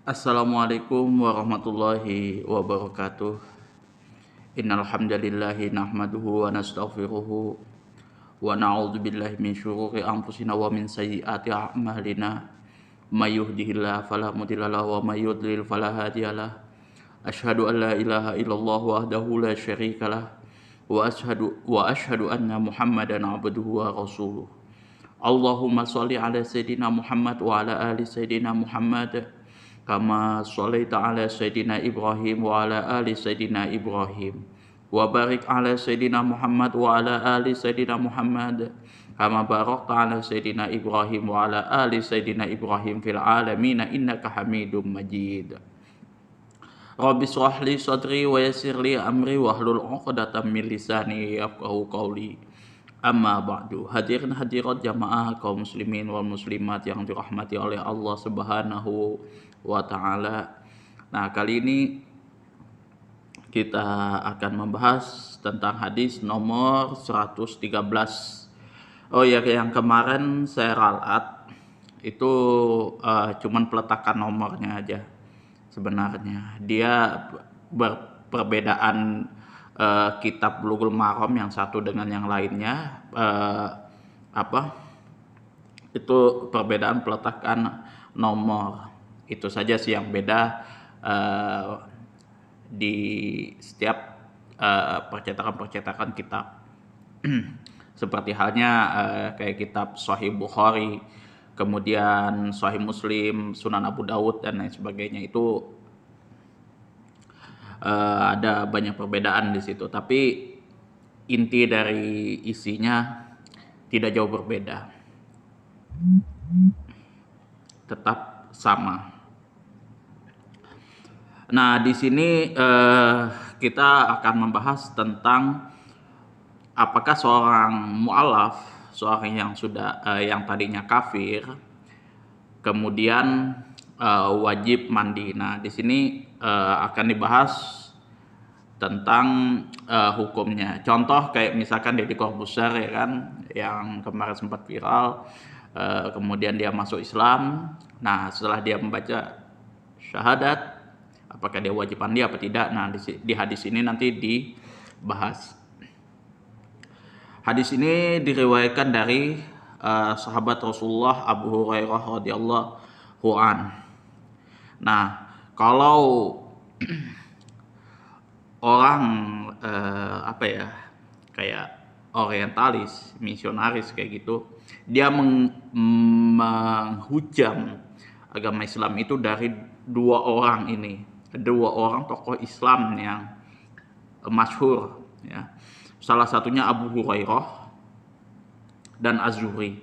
Assalamualaikum warahmatullahi wabarakatuh. Innal hamdalillahi nahmaduhu wa nastaghfiruhu wa na'udzu billahi min syururi anfusina wa min sayyiati a'malina. May yahdihillahu fala mudilla lahu wa may yudlil fala hadiyalah. Asyhadu an la ilaha illallah wahdahu la syarikalah wa asyhadu anna Muhammadan abduhu wa rasuluh. Allahumma sholli ala sayidina Muhammad wa ala ali sayidina Muhammad kama sholaita ala sayidina Ibrahim wa ala ali sayidina Ibrahim wa barik ala sayidina Muhammad wa ala ali sayidina Muhammad kama barakta ala sayidina Ibrahim wa ala ali sayidina Ibrahim fil alamin innaka Hamidum Majid. Rabbi shrah li sadri wa yassir li amri wahlul 'uqdatam min lisani yafqahu qawli. Amma ba'du. Hadirin hadirat jamaah kaum muslimin wal muslimat yang dirahmati oleh Allah Subhanahu wa taala. Nah, kali ini kita akan membahas tentang hadis nomor 113. Oh ya, yang kemarin saya ralat itu cuman peletakan nomornya aja. Sebenarnya dia perbedaan kitab Bulughul Maram yang satu dengan yang lainnya itu perbedaan peletakan nomor. Itu saja sih yang beda di setiap percetakan-percetakan kitab. Seperti halnya kayak kitab Sahih Bukhari, kemudian Sahih Muslim, Sunan Abu Dawud dan lain sebagainya, itu ada banyak perbedaan di situ, tapi inti dari isinya tidak jauh berbeda, tetap sama. Nah, di sini kita akan membahas tentang apakah seorang mu'alaf, seorang yang sudah yang tadinya kafir, kemudian wajib mandi. Nah, di sini akan dibahas tentang hukumnya. Contoh kayak misalkan Deddy Corbuzier, ya kan, yang kemarin sempat viral, kemudian dia masuk Islam. Nah, setelah dia membaca syahadat, apakah dia wajib mandi apa tidak? Nah, di hadis ini nanti dibahas. Hadis ini diriwayatkan dari sahabat Rasulullah Abu Hurairah radhiyallahu an. Nah, kalau orang kayak orientalis, misionaris kayak gitu, dia menghujam agama Islam itu dari dua orang tokoh Islam yang masyhur, ya. Salah satunya Abu Hurairah dan Az-Zuhri.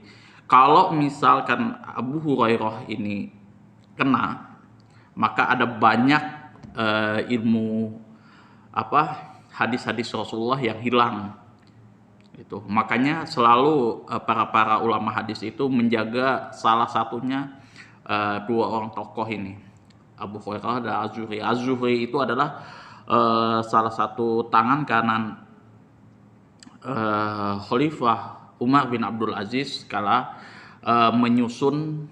Kalau misalkan Abu Hurairah ini kena, maka ada banyak ilmu hadis-hadis Rasulullah yang hilang. Itu makanya selalu para ulama hadis itu menjaga salah satunya dua orang tokoh ini, Abu Hurairah dan Az-Zuhri. Az-Zuhri itu adalah salah satu tangan kanan Khalifah Umar bin Abdul Aziz kala menyusun,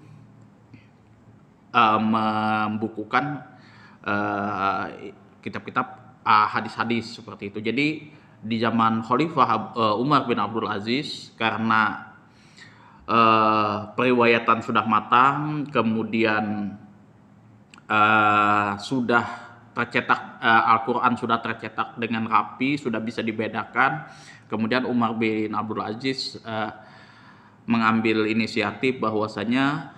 membukukan kitab-kitab hadis-hadis seperti itu. Jadi di zaman Khalifah Umar bin Abdul Aziz, karena periwayatan sudah matang, kemudian sudah tercetak, Al-Quran sudah tercetak dengan rapi, sudah bisa dibedakan. Kemudian Umar bin Abdul Aziz mengambil inisiatif bahwasanya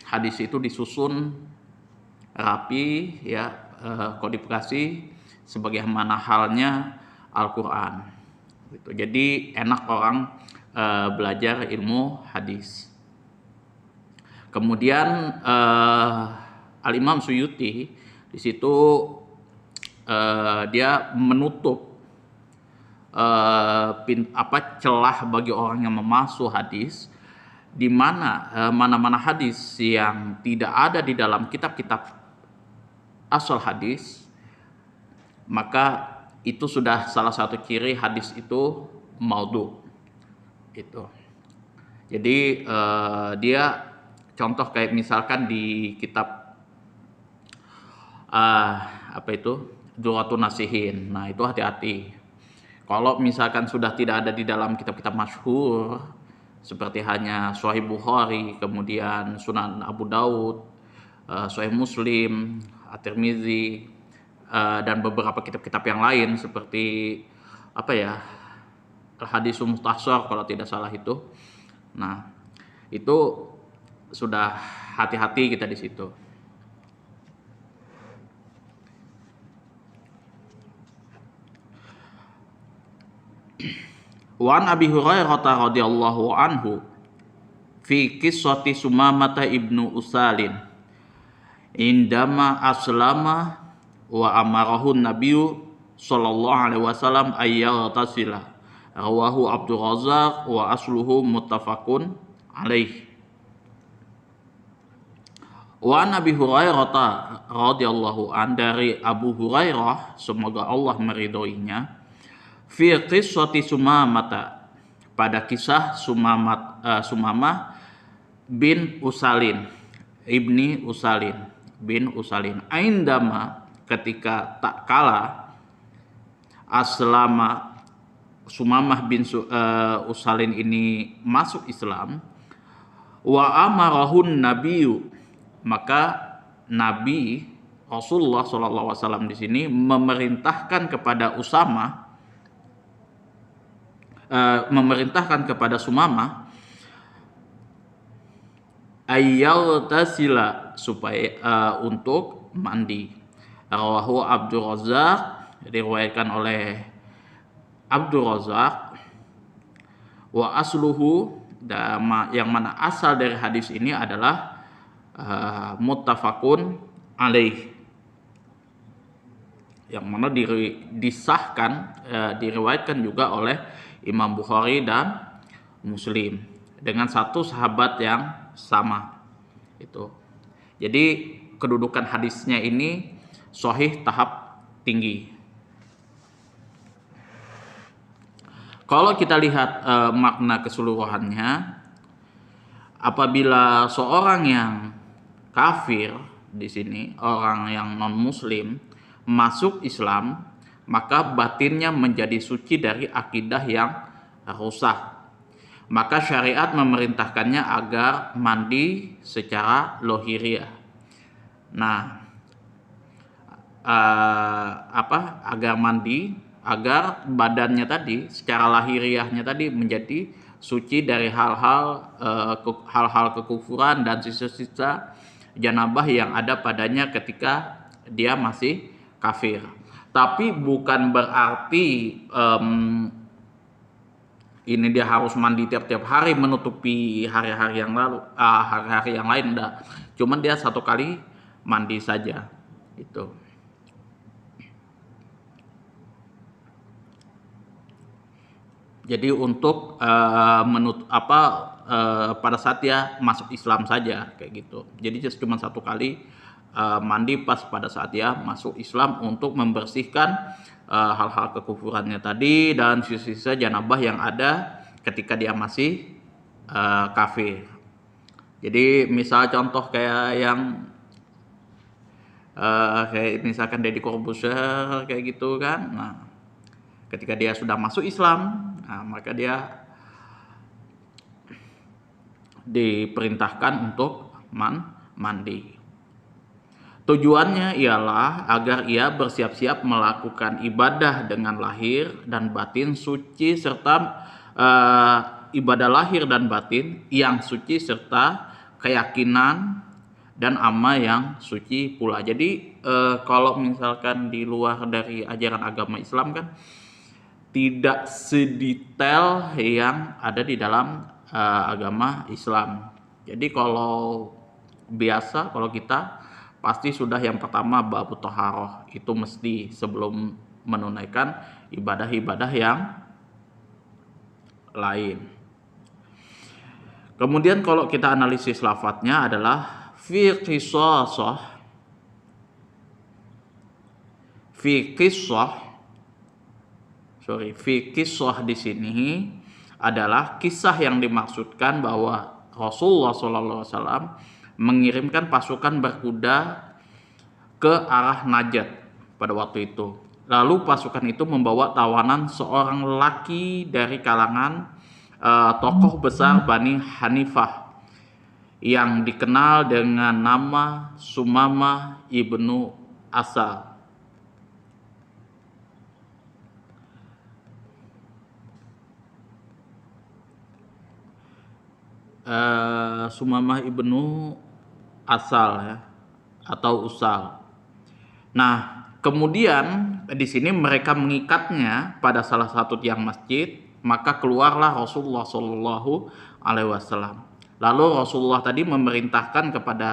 hadis itu disusun rapi, ya, kodifikasi sebagaimana halnya Al-Quran. Gitu. Jadi enak orang belajar ilmu hadis. Kemudian Al-Imam Suyuti di situ dia menutup celah bagi orang yang memalsu hadis, di mana hadis yang tidak ada di dalam kitab-kitab asal hadis, maka itu sudah salah satu ciri hadis itu maudhu. Itu. Jadi dia contoh kayak misalkan di kitab apa itu, Duratun Nasihin. Nah itu hati-hati. Kalau misalkan sudah tidak ada di dalam kitab-kitab masyhur seperti hanya Sahih Bukhari, kemudian Sunan Abu Daud, Sahih Muslim, At-Tirmizi, dan beberapa kitab-kitab yang lain seperti apa ya, Hadis Mukhtasar kalau tidak salah itu. Nah itu sudah hati-hati kita di situ. Wa an Abi Hurairah radhiyallahu anhu fi qissati Sumamah ibnu Usalin indama aslama wa amarahu nabiyyu sallallahu alaihi wasallam ayyagtasila, rawahu Abdul Razzaq wa asluhu muttafaqun alaih. Wa Nabi Hurairah radhiyallahu an, dari Abu Hurairah semoga Allah meridhoinya, fi qissati Sumamah, pada kisah Sumamah bin Usalin ibni Usalin bin Usalin, aindama, ketika tak kala, aslama, Sumamah bin Usalin ini masuk Islam, wa amarahun nabiyyu, maka Nabi Rasulullah SAW di sini memerintahkan kepada Sumamah ayyaltasila, supaya untuk mandi. Rawahu Abdul Razzaq, diriwayatkan oleh Abdul Razzaq, wa asluhu, yang mana asal dari hadis ini adalah muttafaqun alaih, yang mana disahkan, diriwayatkan juga oleh Imam Bukhari dan Muslim dengan satu sahabat yang sama itu. Jadi kedudukan hadisnya ini sahih tahap tinggi. Kalau kita lihat makna keseluruhannya, apabila seorang yang kafir di sini, orang yang non muslim masuk Islam, maka batinnya menjadi suci dari akidah yang rusak. Maka syariat memerintahkannya agar mandi secara lohiriah. Nah, agar mandi, agar badannya tadi secara lahiriahnya tadi menjadi suci dari hal-hal kekufuran dan sisa-sisa janabah yang ada padanya ketika dia masih kafir. Tapi bukan berarti ini dia harus mandi tiap-tiap hari menutupi hari-hari yang lain, enggak. Cuman dia satu kali mandi saja itu. Jadi untuk pada saat dia masuk Islam saja kayak gitu. Jadi cuma satu kali mandi pas pada saat dia masuk Islam untuk membersihkan hal-hal kekufurannya tadi dan sisa-sisa janabah yang ada ketika dia masih kafir. Jadi misal contoh kayak yang kayak misalkan Deddy Corbuzier kayak gitu kan. Nah, ketika dia sudah masuk Islam, nah, maka dia diperintahkan untuk mandi. Tujuannya ialah agar ia bersiap-siap melakukan ibadah dengan lahir dan batin suci, serta ibadah lahir dan batin yang suci, serta keyakinan dan amal yang suci pula. Jadi kalau misalkan di luar dari ajaran agama Islam kan tidak sedetail yang ada di dalam agama Islam. Jadi kalau kita pasti sudah yang pertama babu toharoh, itu mesti sebelum menunaikan ibadah-ibadah yang lain. Kemudian kalau kita analisis lafadznya adalah fi qissah di sini adalah kisah yang dimaksudkan bahwa Rasulullah SAW mengirimkan pasukan berkuda ke arah Najd pada waktu itu. Lalu pasukan itu membawa tawanan seorang lelaki dari kalangan tokoh besar Bani Hanifah yang dikenal dengan nama Sumamah ibnu Asal. Sumamah ibnu Asal ya, atau Usal. Nah, kemudian di sini mereka mengikatnya pada salah satu tiang masjid, maka keluarlah Rasulullah Shallallahu Alaihi Wasallam. Lalu Rasulullah tadi memerintahkan kepada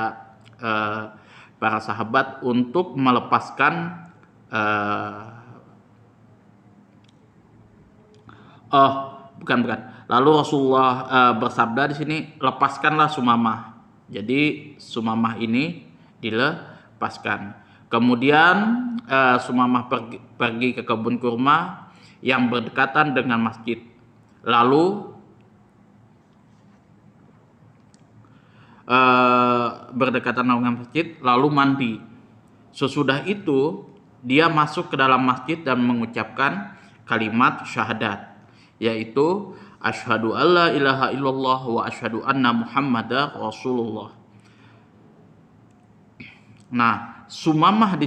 para sahabat untuk melepaskan bukan. Lalu Rasulullah bersabda di sini, lepaskanlah Sumamah. Jadi Sumamah ini dilepaskan. Kemudian Sumamah pergi ke kebun kurma yang berdekatan dengan masjid. Lalu berdekatan dengan masjid, lalu mandi. Sesudah itu dia masuk ke dalam masjid dan mengucapkan kalimat syahadat, yaitu asyhadu alla ilaha illallah wa asyhadu anna muhammadar rasulullah. Nah, Sumamah di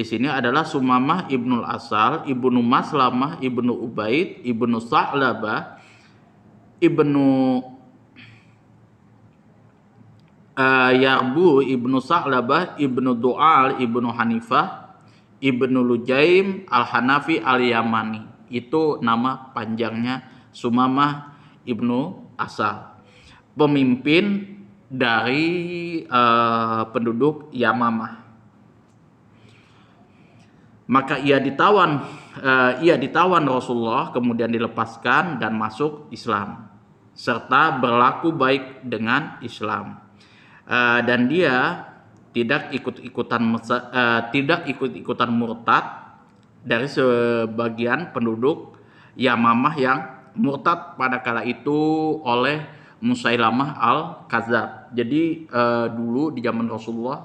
sini adalah Sumamah ibnul Asal, ibnu Maslamah, ibnu Ubaid, ibnu Sa'labah, ibnu Yarbu, ibnu Sa'labah, ibnu Du'al, ibnu Hanifah, ibnu Lujaim al-Hanafi al-Yamani. Itu nama panjangnya Sumamah ibnu Asal, pemimpin dari penduduk Yamamah. Maka ia ditawan Rasulullah, kemudian dilepaskan dan masuk Islam serta berlaku baik dengan Islam. Dan dia tidak ikut-ikutan murtad dari sebagian penduduk Yamamah yang murtad pada kala itu oleh Musailamah al-Kadzab. Jadi dulu di zaman Rasulullah,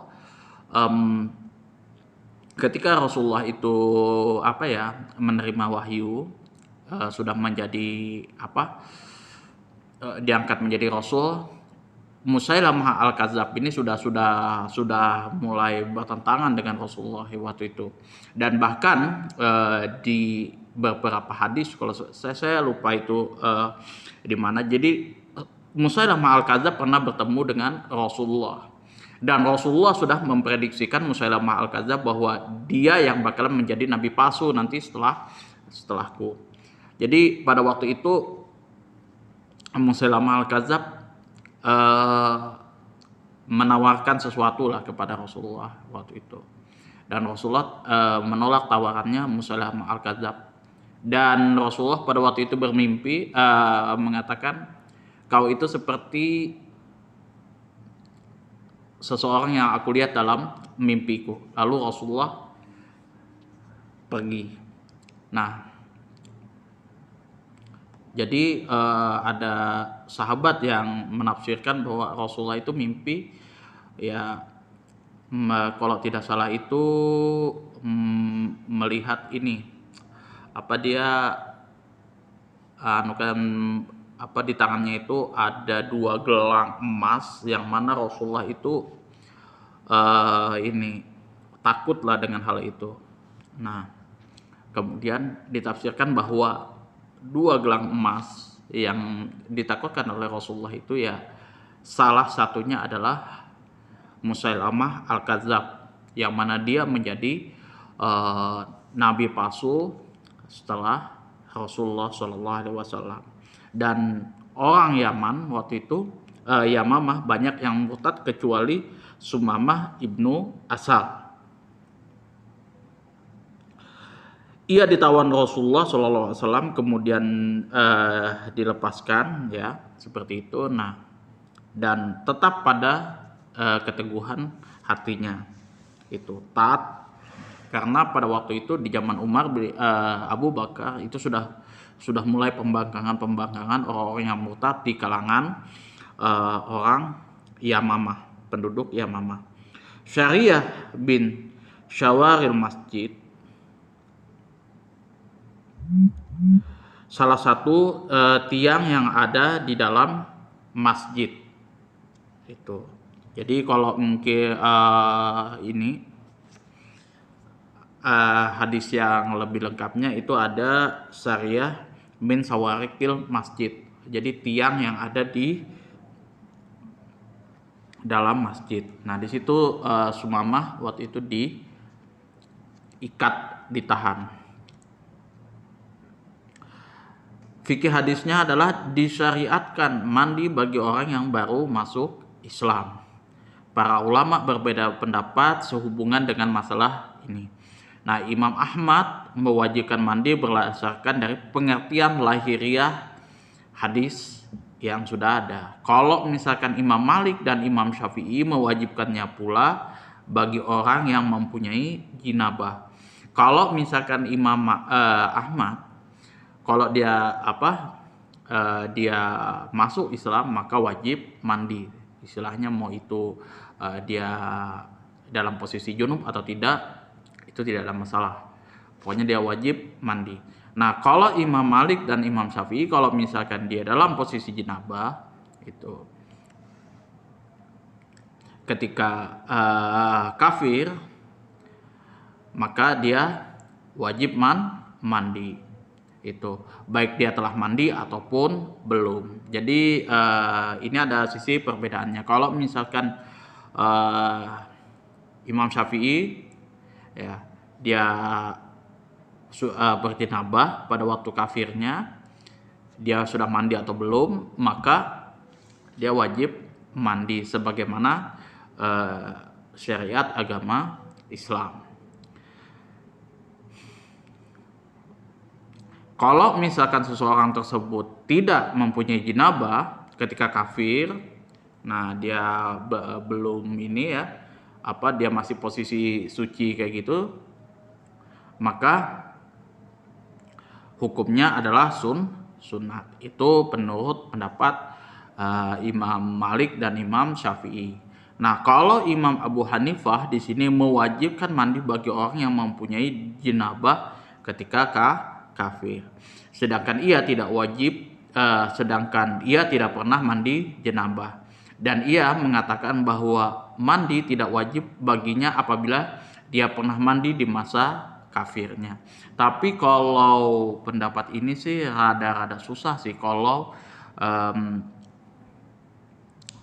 ketika Rasulullah itu menerima wahyu, sudah menjadi diangkat menjadi Rasul, Musailamah al-Kadzab ini sudah mulai bertentangan dengan Rasulullah waktu itu. Dan bahkan di beberapa hadis, kalau saya lupa itu di mana, jadi Musailamah al-Kadzab pernah bertemu dengan Rasulullah, dan Rasulullah sudah memprediksikan Musailamah al-Kadzab bahwa dia yang bakalan menjadi nabi palsu nanti setelahku. Jadi pada waktu itu Musailamah al-Kadzab menawarkan sesuatu lah kepada Rasulullah waktu itu, dan Rasulullah menolak tawarannya Musailamah al-Kadzab. Dan Rasulullah pada waktu itu bermimpi, mengatakan, kau itu seperti seseorang yang aku lihat dalam mimpiku. Lalu Rasulullah pergi. Nah, jadi ada sahabat yang menafsirkan bahwa Rasulullah itu mimpi, ya kalau tidak salah itu melihat ini, di tangannya itu ada 2 gelang emas, yang mana Rasulullah itu takutlah dengan hal itu. Nah, kemudian ditafsirkan bahwa 2 gelang emas yang ditakutkan oleh Rasulullah itu, ya salah satunya adalah Musailamah al-Kadzab, yang mana dia menjadi nabi palsu setelah Rasulullah SAW. Dan orang Yaman waktu itu, Yamamah, banyak yang murtad kecuali Sumamah ibnu Asal. Ia ditawan Rasulullah SAW, kemudian dilepaskan, ya seperti itu. Nah, dan tetap pada keteguhan hatinya, itu taat, karena pada waktu itu di zaman Umar, Abu Bakar itu sudah mulai pembangkangan orang-orang yang murtad di kalangan orang Yamamah, penduduk Yamamah. Syariah bin Syawaril Masjid, salah satu tiang yang ada di dalam masjid itu. Jadi kalau mungkin ini hadis yang lebih lengkapnya itu ada Syariah bin Sawarikil Masjid. Jadi tiang yang ada di dalam masjid. Nah di situ Sumamah waktu itu diikat, ditahan. Fikih hadisnya adalah disyariatkan mandi bagi orang yang baru masuk Islam. Para ulama berbeda pendapat sehubungan dengan masalah ini. Nah, Imam Ahmad mewajibkan mandi berdasarkan dari pengertian lahiriah hadis yang sudah ada. Kalau misalkan Imam Malik dan Imam Syafi'i mewajibkannya pula bagi orang yang mempunyai jinabah. Kalau misalkan Imam Ahmad, kalau dia dia masuk Islam maka wajib mandi. Istilahnya mau itu dia dalam posisi junub atau tidak, itu tidak ada masalah. Pokoknya dia wajib mandi. Nah, kalau Imam Malik dan Imam Syafi'i kalau misalkan dia dalam posisi jenabah itu ketika kafir maka dia wajib mandi. Itu baik dia telah mandi ataupun belum. Jadi ini ada sisi perbedaannya. Kalau misalkan Imam Syafi'i ya dia berjenabah pada waktu kafirnya, dia sudah mandi atau belum, maka dia wajib mandi sebagaimana syariat agama Islam. Kalau misalkan seseorang tersebut tidak mempunyai jinabah ketika kafir, nah dia belum ini ya, dia masih posisi suci kayak gitu, maka hukumnya adalah sunat. Itu menurut pendapat Imam Malik dan Imam Syafi'i. Nah, kalau Imam Abu Hanifah di sini mewajibkan mandi bagi orang yang mempunyai jinabah ketika kafir. Sedangkan ia tidak pernah mandi jenabah. Dan ia mengatakan bahwa mandi tidak wajib baginya apabila dia pernah mandi di masa kafirnya. Tapi kalau pendapat ini sih rada-rada susah sih kalau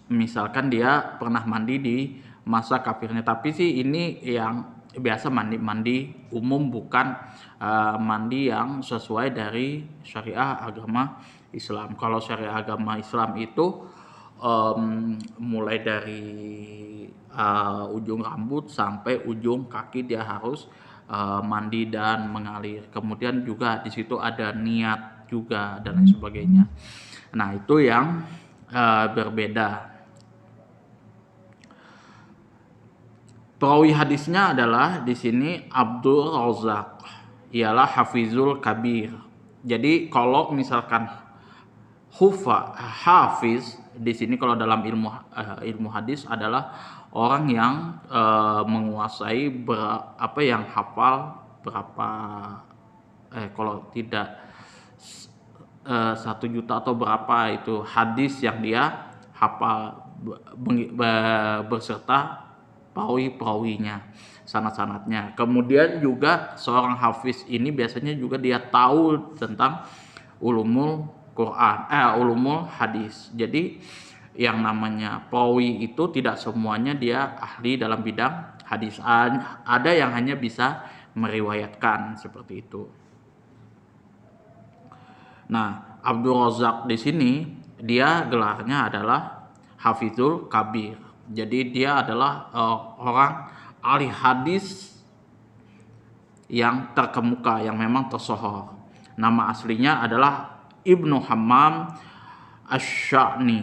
misalkan dia pernah mandi di masa kafirnya. Tapi sih ini yang biasa mandi umum, bukan mandi yang sesuai dari syariah agama Islam. Kalau syariah agama Islam itu mulai dari ujung rambut sampai ujung kaki dia harus mandi dan mengalir. Kemudian juga di situ ada niat juga dan lain sebagainya. Nah, itu yang berbeda. Perawi hadisnya adalah di sini Abdul Razak, ialah Hafizul Kabir. Jadi kalau misalkan hafiz di sini kalau dalam ilmu hadis adalah orang yang menguasai yang hafal berapa kalau tidak 1 juta atau berapa itu hadis yang dia hafal beserta perawi-perawinya, sanad-sanadnya. Kemudian juga seorang hafiz ini biasanya juga dia tahu tentang ulumul Quran, ulumul hadis. Jadi yang namanya perawi itu tidak semuanya dia ahli dalam bidang hadis. Ada yang hanya bisa meriwayatkan seperti itu. Nah, Abdul Razak di sini dia gelarnya adalah Hafizul Kabir. Jadi dia adalah orang ahli hadis yang terkemuka, yang memang tersohor. Nama aslinya adalah Ibnu Hammam Asy-Sya'ni.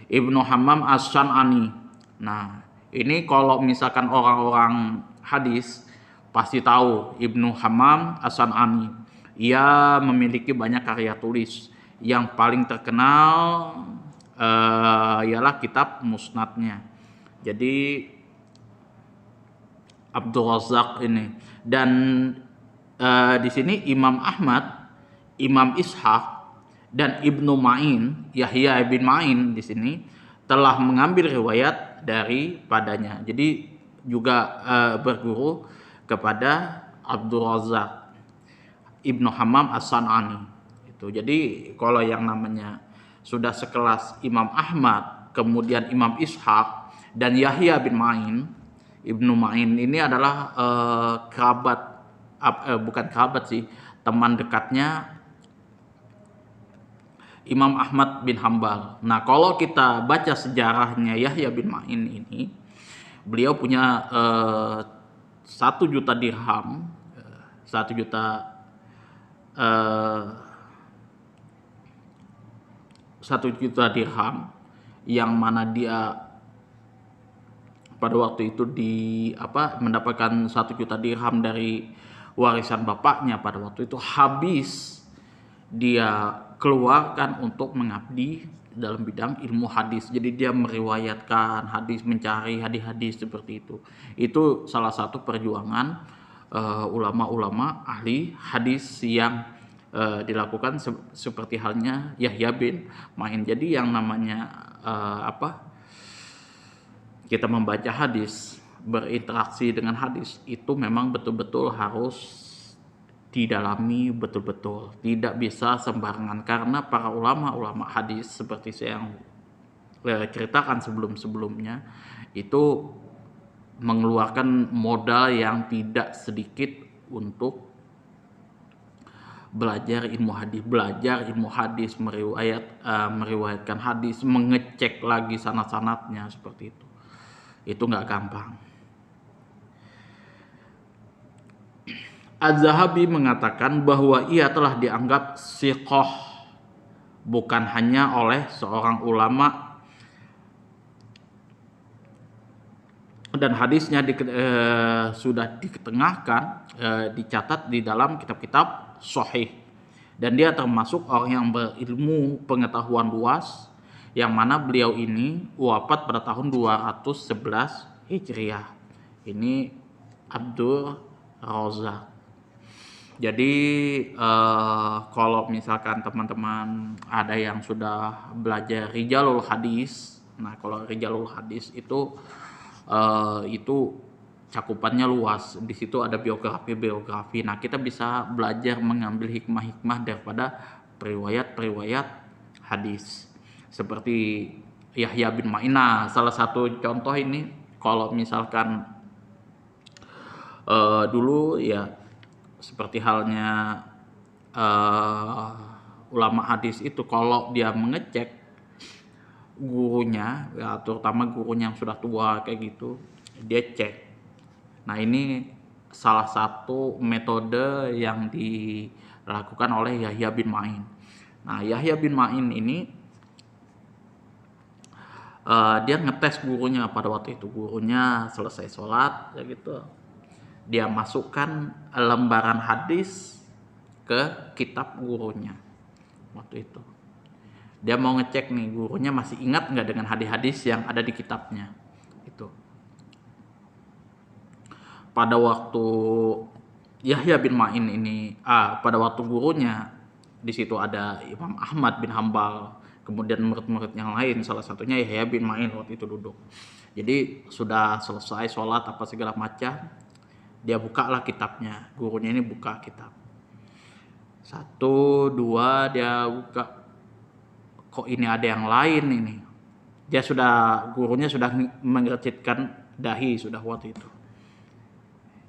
Ibnu Hammam Asy-Syan'ani. Nah, ini kalau misalkan orang-orang hadis pasti tahu Ibnu Hammam Asy-Syan'ani. Ia memiliki banyak karya tulis. Yang paling terkenal ialah kitab Musnadnya. Jadi Abdul Razak ini, dan di sini Imam Ahmad, Imam Ishaq, dan Ibnu Ma'in, Yahya bin Ma'in di sini telah mengambil riwayat daripadanya. Jadi juga berguru kepada Abdul Razak Ibnu Hammam As-San'ani. Itu. Jadi kalau yang namanya sudah sekelas Imam Ahmad, kemudian Imam Ishaq dan Yahya bin Ma'in, Ibnu Ma'in ini adalah kerabat, bukan kerabat sih, teman dekatnya Imam Ahmad bin Hambal. Nah, kalau kita baca sejarahnya Yahya bin Ma'in ini, beliau punya 1 juta dirham, 1 juta 1 juta dirham, yang mana dia pada waktu itu mendapatkan 1 juta dirham dari warisan bapaknya. Pada waktu itu habis dia keluarkan untuk mengabdi dalam bidang ilmu hadis. Jadi dia meriwayatkan hadis, mencari hadis-hadis seperti itu. Itu salah satu perjuangan ulama-ulama ahli hadis yang dilakukan seperti halnya Yahya bin Ma'in. Jadi yang namanya kita membaca hadis, berinteraksi dengan hadis, itu memang betul-betul harus didalami betul-betul, tidak bisa sembarangan, karena para ulama-ulama hadis seperti saya yang ceritakan sebelum-sebelumnya itu mengeluarkan modal yang tidak sedikit untuk belajar ilmu hadis, meriwayatkan hadis, mengecek lagi sanad-sanadnya seperti itu. Itu nggak gampang. Az-Zahabi mengatakan bahwa ia telah dianggap siqah bukan hanya oleh seorang ulama, dan hadisnya sudah diketengahkan, dicatat di dalam kitab-kitab sahih, dan dia termasuk orang yang berilmu pengetahuan luas, yang mana beliau ini wafat pada tahun 211 Hijriah. Ini Abdul Razak. Jadi kalau misalkan teman-teman ada yang sudah belajar Rijalul Hadis, nah kalau Rijalul Hadis itu cakupannya luas. Di situ ada biografi. Nah, kita bisa belajar mengambil hikmah-hikmah daripada periwayat-periwayat hadis. Seperti Yahya bin Ma'in. Nah, salah satu contoh ini, kalau misalkan dulu ya seperti halnya ulama hadis itu, kalau dia mengecek gurunya, ya terutama gurunya yang sudah tua kayak gitu, dia cek. Nah, ini salah satu metode yang dilakukan oleh Yahya bin Ma'in. Nah, Yahya bin Ma'in ini dia ngetes gurunya. Pada waktu itu gurunya selesai sholat ya gitu, dia masukkan lembaran hadis ke kitab gurunya. Waktu itu dia mau ngecek nih, gurunya masih ingat nggak dengan hadis-hadis yang ada di kitabnya. Itu pada waktu Yahya bin Ma'in ini, pada waktu gurunya di situ ada Imam Ahmad bin Hambal, kemudian murid-murid yang lain, salah satunya Yahya bin Ma'in waktu itu duduk. Jadi sudah selesai sholat apa segala macam, dia bukalah kitabnya. Gurunya ini buka kitab, 1, 2, dia buka, kok ini ada yang lain ini. Gurunya sudah mengercitkan dahi sudah waktu itu.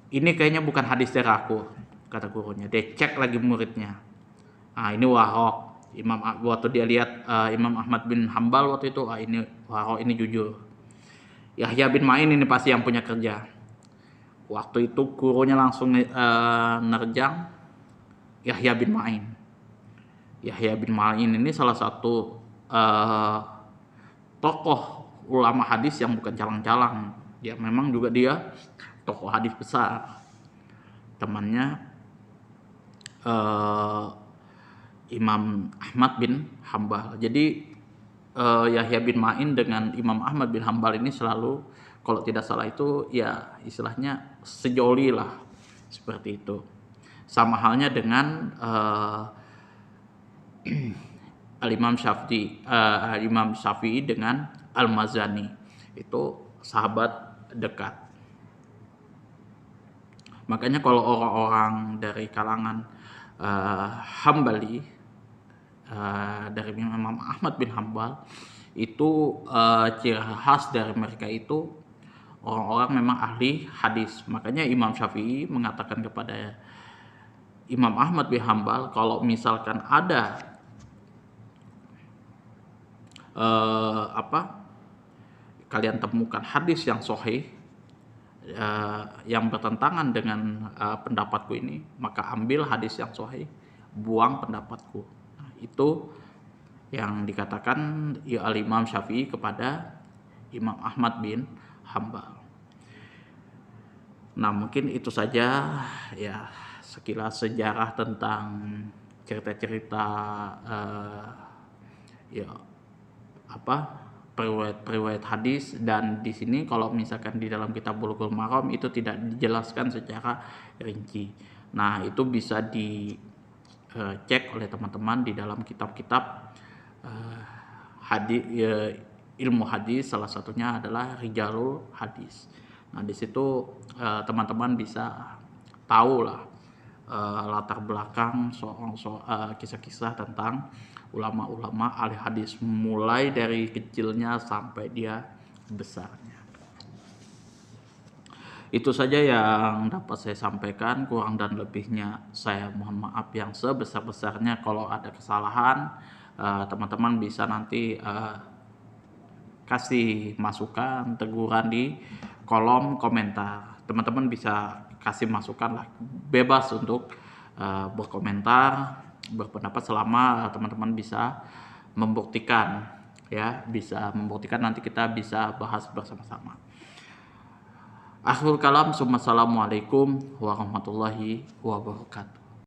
Ini kayaknya bukan hadis dari aku, kata gurunya. Dia cek lagi muridnya. Ini Warok. Waktu dia lihat Imam Ahmad bin Hambal waktu itu, ini Warok, ini jujur. Yahya bin Ma'in ini pasti yang punya kerja. Waktu itu gurunya langsung nerjang Yahya bin Ma'in. Yahya bin Ma'in ini salah satu tokoh ulama hadis yang bukan calang-calang. Dia memang juga tokoh hadis besar. Temannya Imam Ahmad bin Hambal. Jadi Yahya bin Ma'in dengan Imam Ahmad bin Hambal ini selalu kalau tidak salah itu ya istilahnya sejoli lah, seperti itu. Sama halnya dengan Al-Imam Syafi'i dengan Al-Mazani, itu sahabat dekat. Makanya kalau orang-orang dari kalangan Hambali, dari Imam Ahmad bin Hambal, itu ciri khas dari mereka itu orang-orang memang ahli hadis. Makanya Imam Syafi'i mengatakan kepada Imam Ahmad bin Hambal, kalau misalkan ada kalian temukan hadis yang sahih yang bertentangan dengan pendapatku ini, maka ambil hadis yang sahih, buang pendapatku. Nah, itu yang dikatakan Al-Imam Syafi'i kepada Imam Ahmad bin Hambal. Nah, mungkin itu saja ya sekilas sejarah tentang cerita-cerita periwayat hadis. Dan di sini kalau misalkan di dalam kitab Bulughul Maram itu tidak dijelaskan secara rinci. Nah, itu bisa dicek oleh teman-teman di dalam kitab-kitab hadis, ilmu hadis. Salah satunya adalah Rijalul Hadis. Nah, di situ teman-teman bisa tahu lah latar belakang kisah-kisah tentang ulama-ulama ahli hadis, mulai dari kecilnya sampai dia besarnya. Itu saja yang dapat saya sampaikan. Kurang dan lebihnya saya mohon maaf yang sebesar-besarnya. Kalau ada kesalahan, teman-teman bisa nanti kasih masukan, teguran di kolom komentar. Teman-teman bisa kasih masukan lah, bebas untuk berkomentar, berpendapat, selama teman-teman bisa membuktikan, ya, bisa membuktikan, nanti kita bisa bahas bersama-sama. Akhirul kalam, assalamualaikum warahmatullahi wabarakatuh.